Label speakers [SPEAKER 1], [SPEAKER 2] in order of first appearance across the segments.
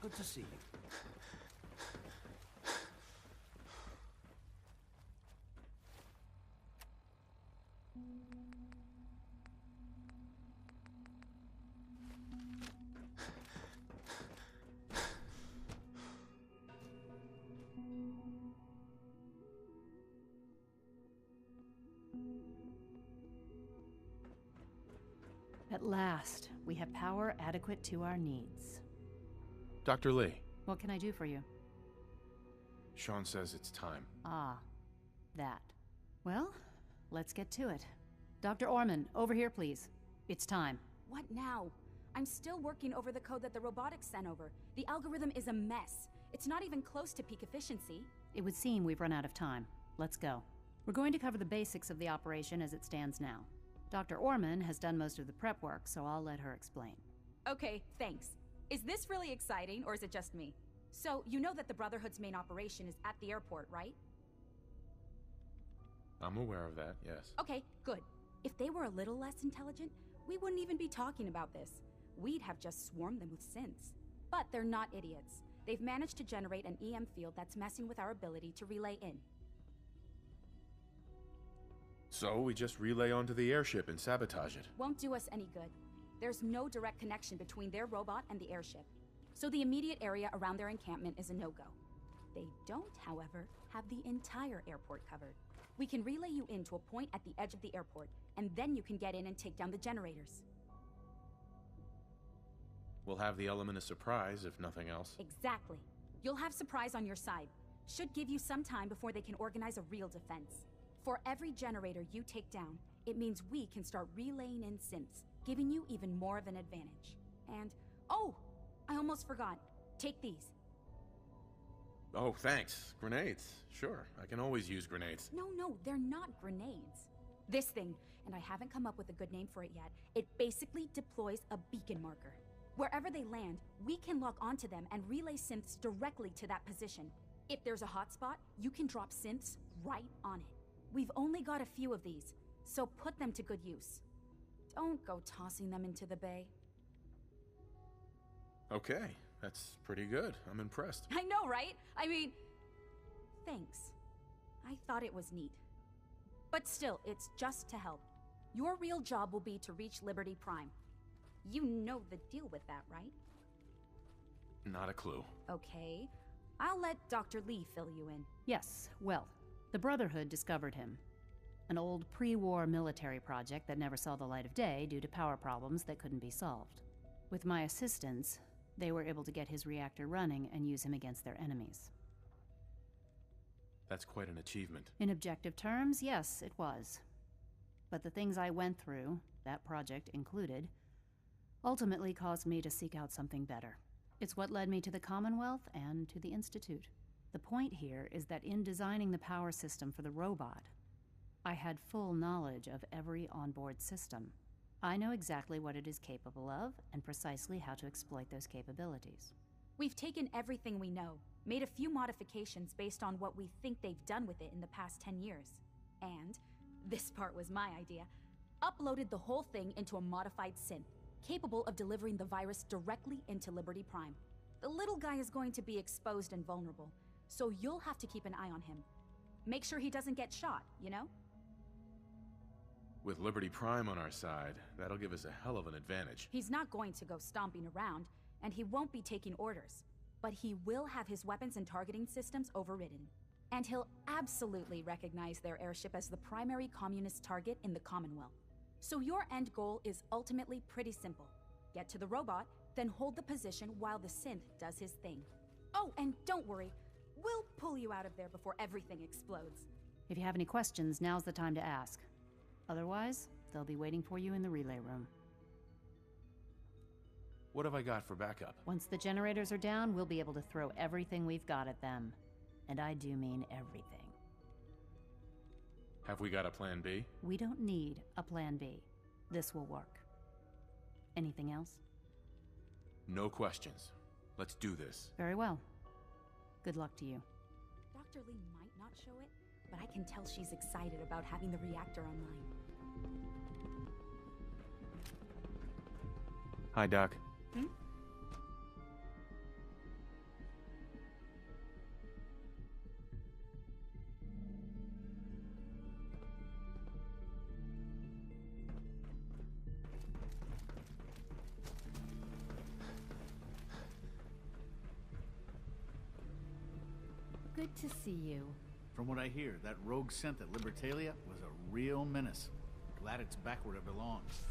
[SPEAKER 1] Good to see you.
[SPEAKER 2] At last, we have power adequate to our needs.
[SPEAKER 3] Dr. Lee.
[SPEAKER 2] What can I do for you?
[SPEAKER 3] Sean says it's time.
[SPEAKER 2] Ah, that. Well, let's get to it. Dr. Orman, over here, please. It's time.
[SPEAKER 4] What now? I'm still working over the code that the robotics sent over. The algorithm is a mess. It's not even close to peak efficiency.
[SPEAKER 2] It would seem we've run out of time. Let's go. We're going to cover the basics of the operation as it stands now. Dr. Orman has done most of the prep work, so I'll let her explain.
[SPEAKER 4] Okay, thanks. Is this really exciting, or is it just me? So, you know that the Brotherhood's main operation is at the airport, right?
[SPEAKER 3] I'm aware of that, yes.
[SPEAKER 4] Okay, good. If they were a little less intelligent, we wouldn't even be talking about this. We'd have just swarmed them with synths. But they're not idiots. They've managed to generate an EM field that's messing with our ability to relay in.
[SPEAKER 3] So we just relay onto the airship and sabotage it.
[SPEAKER 4] Won't do us any good. There's no direct connection between their robot and the airship. So the immediate area around their encampment is a no-go. They don't, however, have the entire airport covered. We can relay you in to a point at the edge of the airport, and then you can get in and take down the generators.
[SPEAKER 3] We'll have the element of surprise, if nothing else.
[SPEAKER 4] Exactly. You'll have surprise on your side. Should give you some time before they can organize a real defense. For every generator you take down, it means we can start relaying in synths, giving you even more of an advantage. And, oh, I almost forgot. Take these.
[SPEAKER 3] Oh, thanks. Grenades. Sure, I can always use grenades.
[SPEAKER 4] No, they're not grenades. This thing, and I haven't come up with a good name for it yet, it basically deploys a beacon marker. Wherever they land, we can lock onto them and relay synths directly to that position. If there's a hotspot, you can drop synths right on it. We've only got a few of these, so put them to good use. Don't go tossing them into the bay.
[SPEAKER 3] Okay, that's pretty good. I'm impressed.
[SPEAKER 4] I know, right? I mean, thanks. I thought it was neat. But still, it's just to help. Your real job will be to reach Liberty Prime. You know the deal with that, right?
[SPEAKER 3] Not a clue.
[SPEAKER 4] Okay. I'll let Dr. Lee fill you in.
[SPEAKER 2] Yes, well, the Brotherhood discovered him. An old pre-war military project that never saw the light of day due to power problems that couldn't be solved. With my assistance, they were able to get his reactor running and use him against their enemies.
[SPEAKER 3] That's quite an achievement.
[SPEAKER 2] In objective terms, yes, it was. But the things I went through, that project included, ultimately caused me to seek out something better. It's what led me to the Commonwealth and to the Institute. The point here is that in designing the power system for the robot, I had full knowledge of every onboard system. I know exactly what it is capable of and precisely how to exploit those capabilities.
[SPEAKER 4] We've taken everything we know, made a few modifications based on what we think they've done with it in the past 10 years. And, this part was my idea, uploaded the whole thing into a modified synth, capable of delivering the virus directly into Liberty Prime. The little guy is going to be exposed and vulnerable, so you'll have to keep an eye on him. Make sure he doesn't get shot, you know?
[SPEAKER 3] With Liberty Prime on our side, that'll give us a hell of an advantage.
[SPEAKER 4] He's not going to go stomping around, and he won't be taking orders. But he will have his weapons and targeting systems overridden. And he'll absolutely recognize their airship as the primary communist target in the Commonwealth. So your end goal is ultimately pretty simple. Get to the robot, then hold the position while the synth does his thing. Oh, and don't worry, we'll pull you out of there before everything explodes.
[SPEAKER 2] If you have any questions, now's the time to ask. Otherwise, they'll be waiting for you in the relay room.
[SPEAKER 3] What have I got for backup?
[SPEAKER 2] Once the generators are down, we'll be able to throw everything we've got at them. And I do mean everything.
[SPEAKER 3] Have we got a plan B?
[SPEAKER 2] We don't need a plan B. This will work. Anything else?
[SPEAKER 3] No questions. Let's do this.
[SPEAKER 2] Very well. Good luck to you.
[SPEAKER 4] Dr. Lee might not show it, but I can tell she's excited about having the reactor online.
[SPEAKER 3] Hi, Doc.
[SPEAKER 1] Good to see you.
[SPEAKER 5] From what I hear, that rogue scent at Libertalia was a real menace. Glad it's back where it belongs.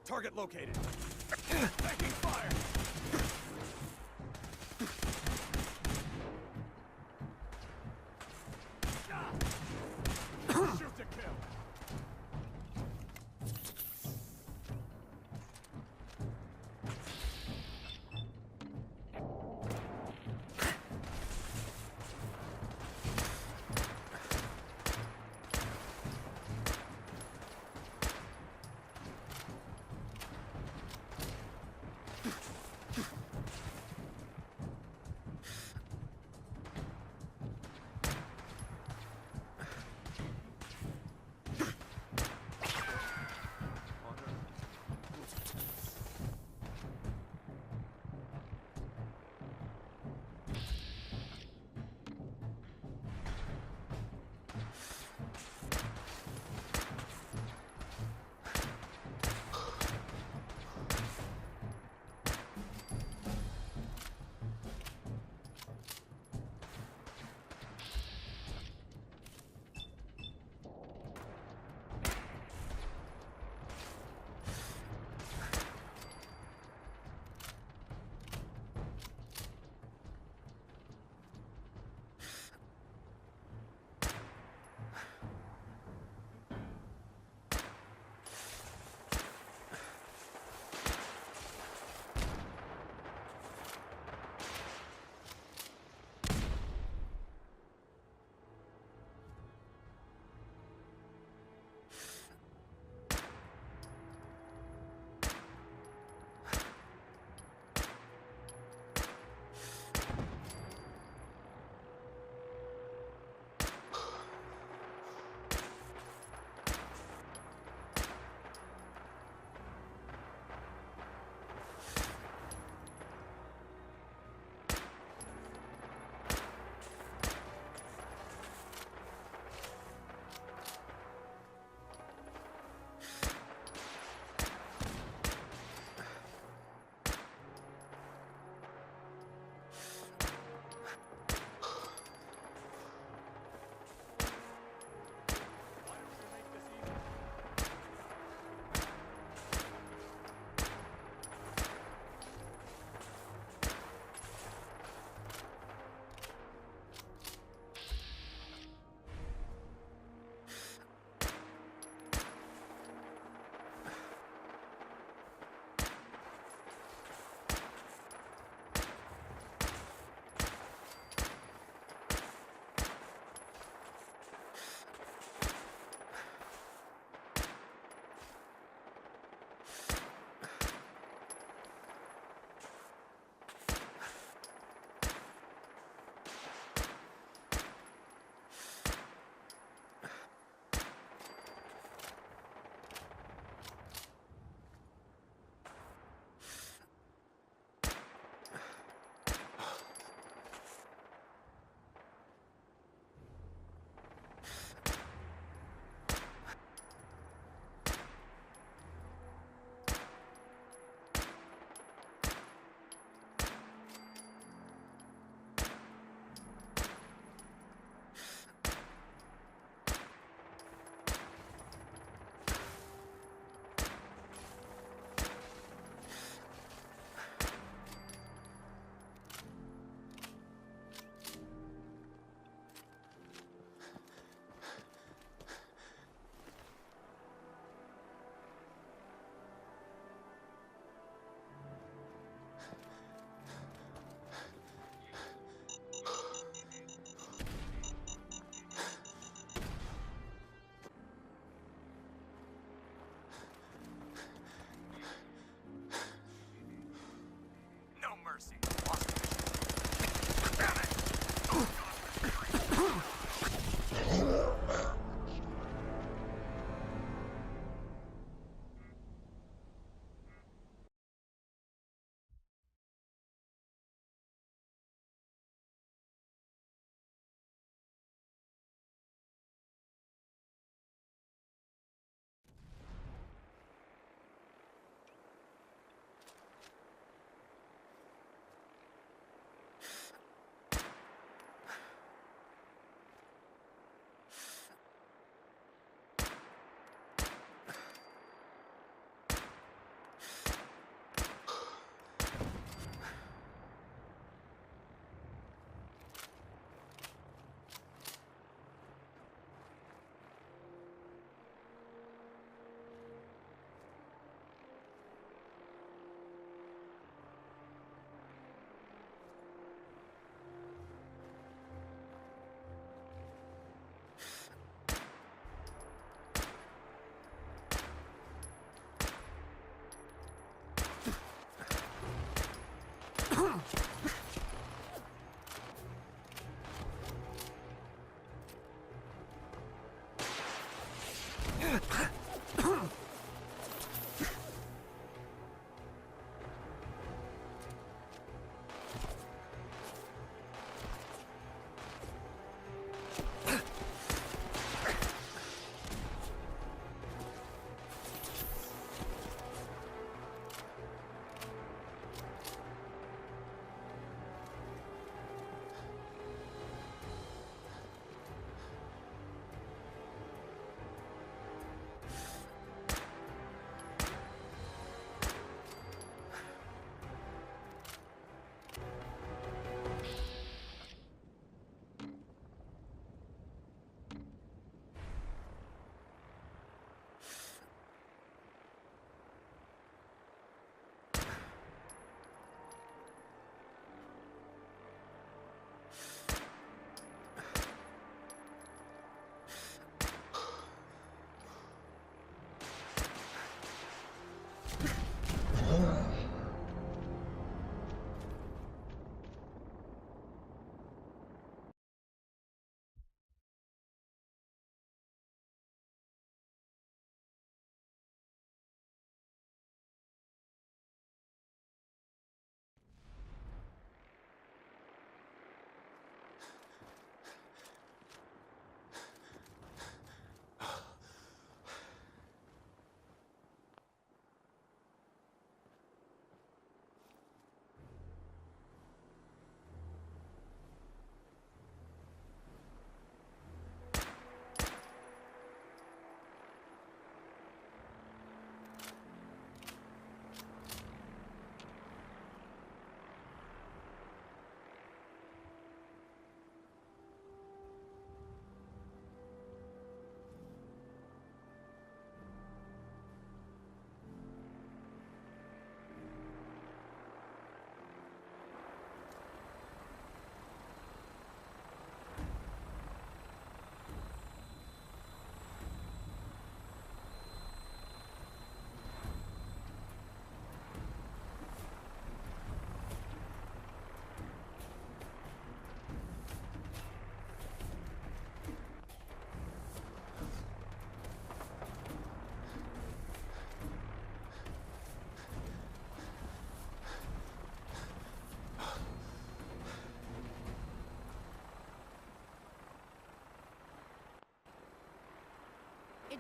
[SPEAKER 6] Target located. Taking fire! Shoot to kill!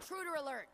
[SPEAKER 1] Intruder alert!